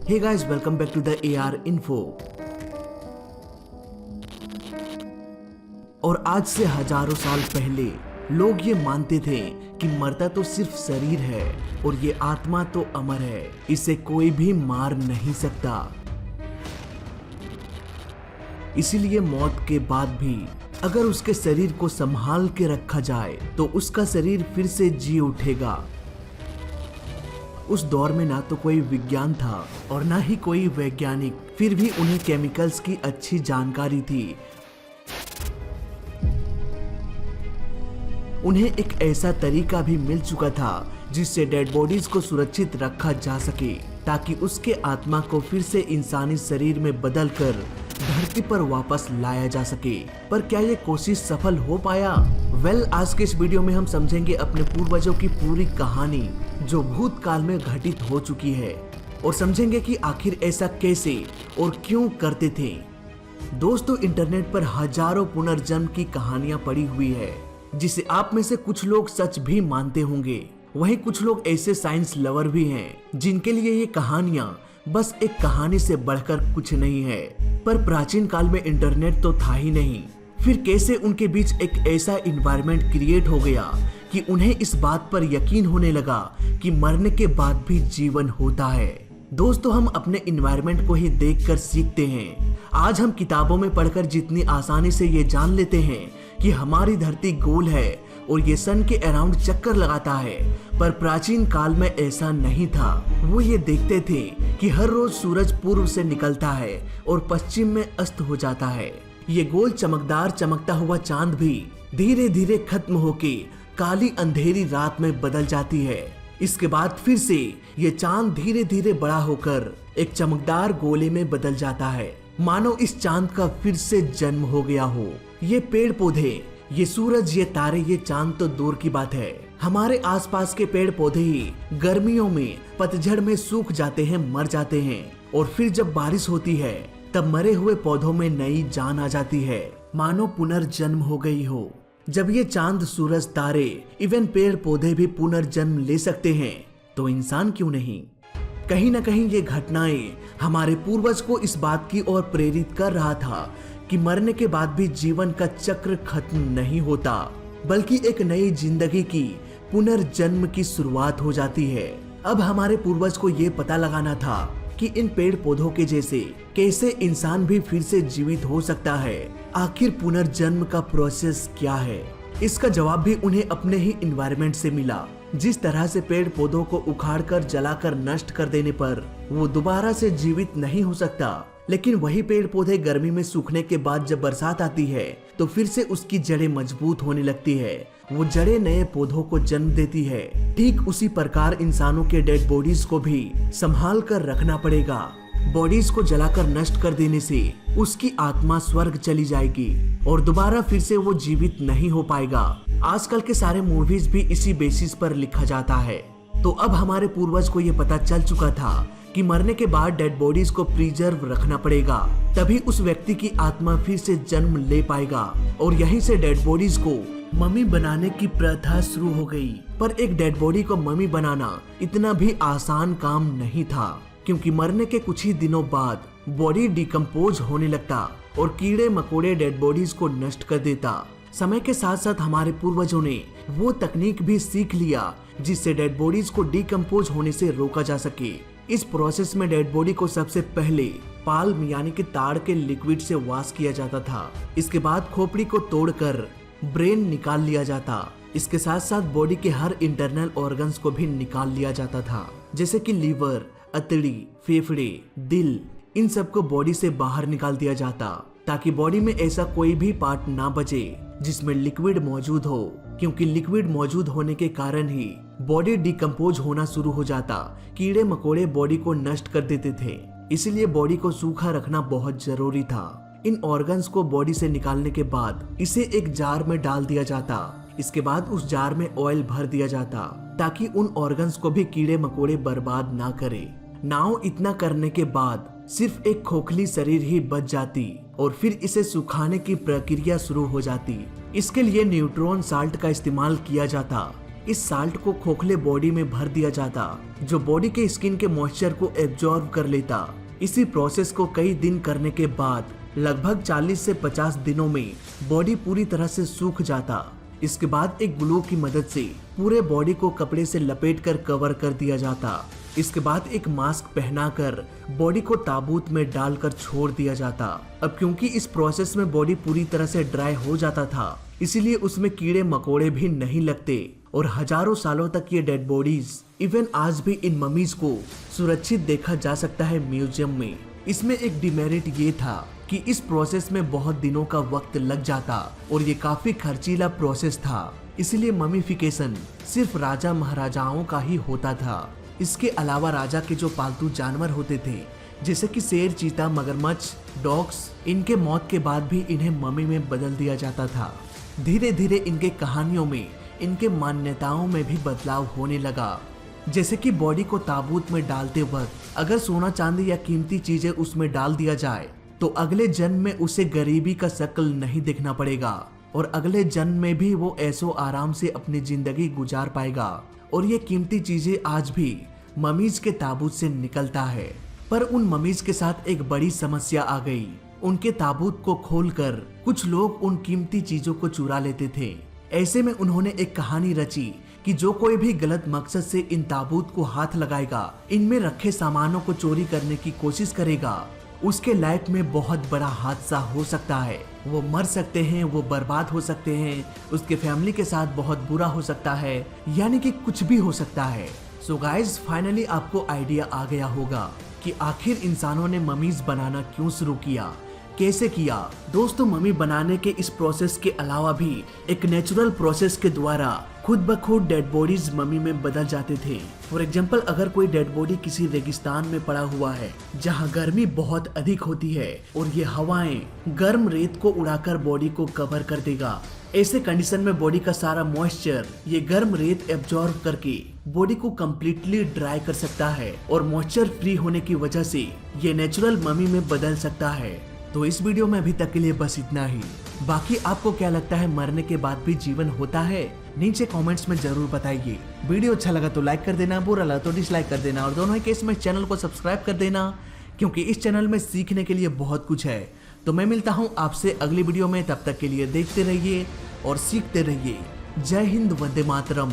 Hey guys, welcome back to the AR info. और आज से हजारों साल पहले लोग ये मानते थे कि मरता तो सिर्फ शरीर है और ये आत्मा तो अमर है, इसे कोई भी मार नहीं सकता। इसीलिए मौत के बाद भी अगर उसके शरीर को संभाल के रखा जाए तो उसका शरीर फिर से जी उठेगा। उस दौर में ना तो कोई विज्ञान था और ना ही कोई वैज्ञानिक, फिर भी उन्हें केमिकल्स की अच्छी जानकारी थी। उन्हें एक ऐसा तरीका भी मिल चुका था जिससे डेड बॉडीज को सुरक्षित रखा जा सके ताकि उसके आत्मा को फिर से इंसानी शरीर में बदलकर धरती पर वापस लाया जा सके। पर क्या ये कोशिश सफल हो पाया? आज के इस वीडियो में हम समझेंगे अपने पूर्वजों की पूरी कहानी जो भूतकाल में घटित हो चुकी है और समझेंगे कि आखिर ऐसा कैसे और क्यों करते थे। दोस्तों, इंटरनेट पर हजारों पुनर्जन्म की कहानियां पड़ी हुई है जिसे आप में से कुछ लोग सच भी मानते होंगे। वहीं कुछ लोग ऐसे साइंस लवर भी हैं जिनके लिए ये कहानियां बस एक कहानी से बढ़कर कुछ नहीं है। पर प्राचीन काल में इंटरनेट तो था ही नहीं, फिर कैसे उनके बीच एक ऐसा इन्वायरमेंट क्रिएट हो गया कि उन्हें इस बात पर यकीन होने लगा कि मरने के बाद भी जीवन होता है। दोस्तों, हम अपने इन्वायरमेंट को ही देखकर सीखते हैं। आज हम किताबों में पढ़कर जितनी आसानी से ये जान लेते हैं कि हमारी धरती गोल है और ये सन के अराउंड चक्कर लगाता है, पर प्राचीन काल में ऐसा नहीं था। वो ये देखते थे कि हर रोज सूरज पूर्व से निकलता है और पश्चिम में अस्त हो जाता है। ये गोल चमकदार चमकता हुआ चांद भी धीरे धीरे खत्म होके काली अंधेरी रात में बदल जाती है। इसके बाद फिर से ये चांद धीरे धीरे बड़ा होकर एक चमकदार गोले में बदल जाता है, मानो इस चांद का फिर से जन्म हो गया हो। ये पेड़ पौधे, ये सूरज, ये तारे, ये चांद तो दूर की बात है, हमारे आसपास के पेड़ पौधे ही गर्मियों में पतझड़ में सूख जाते हैं, मर जाते हैं। और फिर जब बारिश होती है तब मरे हुए पौधों में नई जान आ जाती है, मानो पुनर्जन्म हो गई हो। जब ये चांद, सूरज, तारे, इवन पेड़ पौधे भी पुनर्जन्म ले सकते हैं तो इंसान क्यों नहीं? कहीं ना कहीं ये घटनाएं हमारे पूर्वज को इस बात की ओर प्रेरित कर रहा था कि मरने के बाद भी जीवन का चक्र खत्म नहीं होता, बल्कि एक नई जिंदगी की पुनर्जन्म की शुरुआत हो जाती है। अब हमारे पूर्वज को ये पता लगाना था कि इन पेड़ पौधों के जैसे कैसे इंसान भी फिर से जीवित हो सकता है। आखिर पुनर्जन्म का प्रोसेस क्या है? इसका जवाब भी उन्हें अपने ही एनवायरनमेंट से मिला। जिस तरह से पेड़ पौधों को उखाड़कर जलाकर नष्ट कर देने पर वो दोबारा से जीवित नहीं हो सकता, लेकिन वही पेड़ पौधे गर्मी में सूखने के बाद जब बरसात आती है तो फिर से उसकी जड़ें मजबूत होने लगती है। वो जड़ें नए पौधों को जन्म देती है। ठीक उसी प्रकार इंसानों के डेड बॉडीज को भी संभाल कर रखना पड़ेगा। बॉडीज को जलाकर नष्ट कर देने से उसकी आत्मा स्वर्ग चली जाएगी और दोबारा फिर से वो जीवित नहीं हो पाएगा। आजकल के सारे मूवीज भी इसी बेसिस पर लिखा जाता है। तो अब हमारे पूर्वज को ये पता चल चुका था कि मरने के बाद डेड बॉडीज को प्रिजर्व रखना पड़ेगा, तभी उस व्यक्ति की आत्मा फिर से जन्म ले पाएगा। और यहीं से डेड बॉडीज को मम्मी बनाने की प्रथा शुरू हो गई। पर एक डेड बॉडी को मम्मी बनाना इतना भी आसान काम नहीं था, क्योंकि मरने के कुछ ही दिनों बाद बॉडी डिकम्पोज होने लगता और कीड़े मकोड़े डेड बॉडीज को नष्ट कर देता। समय के साथ साथ हमारे पूर्वजों ने वो तकनीक भी सीख लिया जिससे डेड बॉडीज को डिकम्पोज होने से रोका जा सके। इस प्रोसेस में डेड बॉडी को सबसे पहले पाल्म यानी कि ताड़ के लिक्विड से वॉश किया जाता था। इसके बाद खोपड़ी को तोड़कर ब्रेन निकाल लिया जाता। इसके साथ साथ बॉडी के हर इंटरनल ऑर्गन्स को भी निकाल लिया जाता था, जैसे कि लीवर, अतड़ी, फेफड़े, दिल, इन सबको बॉडी से बाहर निकाल दिया जाता ताकि बॉडी में ऐसा कोई भी पार्ट ना बचे जिसमें लिक्विड मौजूद हो, क्योंकि लिक्विड मौजूद होने के कारण ही बॉडी डिकम्पोज होना शुरू हो जाता। कीड़े मकोड़े बॉडी को नष्ट कर देते थे, इसलिए बॉडी को सूखा रखना बहुत जरूरी था। इन ऑर्गन्स को बॉडी से निकालने के बाद इसे एक जार में डाल दिया जाता। इसके बाद उस जार में ऑयल भर दिया जाता ताकि उन ऑर्गन्स को भी कीड़े मकोड़े बर्बाद ना करे। नाउ इतना करने के बाद सिर्फ एक खोखली शरीर ही बच जाती और फिर इसे सुखाने की प्रक्रिया शुरू हो जाती। इसके लिए न्यूट्रॉन साल्ट का इस्तेमाल किया जाता इस साल्ट को खोखले बॉडी में भर दिया जाता, जो बॉडी के स्किन के मॉइस्चर को एब्जॉर्ब कर लेता। इसी प्रोसेस को कई दिन करने के बाद लगभग 40 से 50 दिनों में बॉडी पूरी तरह से सूख जाता। इसके बाद एक ग्लू की मदद से पूरे बॉडी को कपड़े से लपेटकर कवर कर दिया जाता। इसके बाद एक मास्क पहनाकर बॉडी को ताबूत में डालकर छोड़ दिया जाता। अब क्योंकि इस प्रोसेस में बॉडी पूरी तरह से ड्राई हो जाता था, इसीलिए उसमें कीड़े मकोड़े भी नहीं लगते और हजारों सालों तक ये डेड बॉडीज, इवन आज भी इन ममीज को सुरक्षित देखा जा सकता है म्यूजियम में। इसमें एक डिमेरिट ये था कि इस प्रोसेस में बहुत दिनों का वक्त लग जाता और ये काफी खर्चीला प्रोसेस था, इसलिए ममीफिकेशन सिर्फ राजा महाराजाओं का ही होता था। इसके अलावा राजा के जो पालतू जानवर होते थे, जैसे कि शेर, चीता, मगरमच्छ, डॉग्स, इनके मौत के बाद भी इन्हें ममी में बदल दिया जाता था। धीरे धीरे इनके कहानियों में, इनके मान्यताओं में भी बदलाव होने लगा। जैसे कि बॉडी को ताबूत में डालते वक्त अगर सोना, चांदी या कीमती चीजें उसमें डाल दिया जाए तो अगले जन्म में उसे गरीबी का शक्ल नहीं देखना पड़ेगा और अगले जन्म में भी वो ऐसो आराम से अपनी जिंदगी गुजार पाएगा। और ये कीमती चीजें आज भी ममीज के ताबूत से निकलता है। पर उन ममीज के साथ एक बड़ी समस्या आ गई। उनके ताबूत को खोलकर कुछ लोग उन कीमती चीजों को चुरा लेते थे। ऐसे में उन्होंने एक कहानी रची कि जो कोई भी गलत मकसद से इन ताबूत को हाथ लगाएगा, इनमें रखे सामानों को चोरी करने की कोशिश करेगा, उसके लाइफ में बहुत बड़ा हादसा हो सकता है। वो मर सकते हैं, वो बर्बाद हो सकते हैं, उसके फैमिली के साथ बहुत बुरा हो सकता है, यानी कि कुछ भी हो सकता है। सो गाइज, फाइनली आपको आइडिया आ गया होगा कि आखिर इंसानों ने ममीज बनाना क्यों शुरू किया, कैसे किया। दोस्तों, ममी बनाने के इस प्रोसेस के अलावा भी एक नेचुरल प्रोसेस के द्वारा खुद ब खुद डेड बॉडीज ममी में बदल जाते थे। फॉर एग्जाम्पल, अगर कोई डेड बॉडी किसी रेगिस्तान में पड़ा हुआ है जहां गर्मी बहुत अधिक होती है और ये हवाएं गर्म रेत को उड़ाकर बॉडी को कवर कर देगा, ऐसे कंडीशन में बॉडी का सारा मॉइस्चर ये गर्म रेत एब्जॉर्ब करके बॉडी को कम्प्लीटली ड्राई कर सकता है और मॉइस्चर फ्री होने की वजह से ये नेचुरल ममी में बदल सकता है। तो इस वीडियो में अभी तक के लिए बस इतना ही। बाकी आपको क्या लगता है, मरने के बाद भी जीवन होता है? नीचे कमेंट्स में जरूर बताइए। वीडियो अच्छा लगा तो लाइक कर देना, बुरा लगा तो डिसलाइक कर देना और दोनों ही केस में चैनल को सब्सक्राइब कर देना, क्योंकि इस चैनल में सीखने के लिए बहुत कुछ है। तो मैं मिलता हूँ आपसे अगली वीडियो में, तब तक के लिए देखते रहिए और सीखते रहिए। जय हिंद, वंदे मातरम।